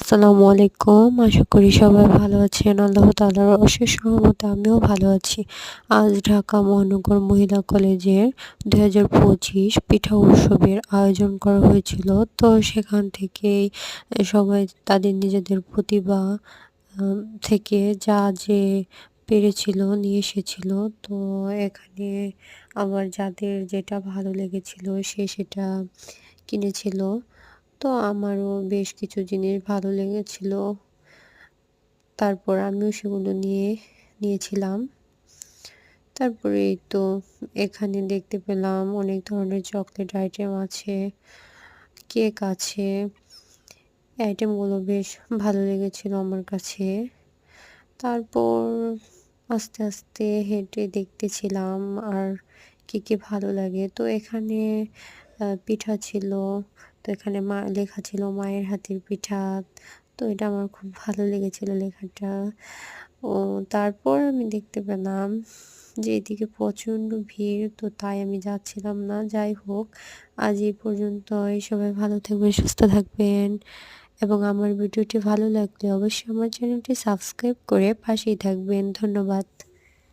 আসসালামু আলাইকুম। আশা করি সবাই ভালো আছেন। আল্লাহ তাআলার অশেষ রহমতে আমিও ভালো আছি। আজ ঢাকা মহানগর মহিলা কলেজের ২০২৫ পিঠা উৎসবের আয়োজন করা হয়েছিল। তো সেখান থেকেই সবাই তাদের নিজেদের প্রতিভা আম থেকে যা যে পেরেছিল নিয়ে এসেছিল। তো এখানে আমার যাদের যেটা ভালো লেগেছিল সে সেটা কিনেছিল। তো আমারও বেশ কিছু জিনিস ভালো লেগেছিল। তারপর আমিও সেগুলো নিয়েছিলাম। তারপরে এই তো এখানে দেখতে পেলাম অনেক ধরনের চকলেট আইটেম আছে, কেক আছে। এই আইটেমগুলো বেশ ভালো লেগেছিল আমার কাছে। তারপর আস্তে, আস্তে হেঁটে দেখতেছিলাম আর কি ভালো লাগে। তো এখানে পিঠা ছিল। তো এখানে লেখা ছিল মায়ের হাতের পিঠা। তো এটা আমার খুব ভালো লেগেছিল লেখাটা। ও তারপর আমি দেখতে পেলাম যে এদিকে প্রচণ্ড ভিড়। তো তাই আমি যাচ্ছিলাম না। যাই হোক, আজ এই পর্যন্তই। সবাই ভালো থাকবেন, সুস্থ থাকবেন এবং আমার ভিডিওটি ভালো লাগলে অবশ্যই আমার চ্যানেলটি সাবস্ক্রাইব করে পাশেই থাকবেন। ধন্যবাদ।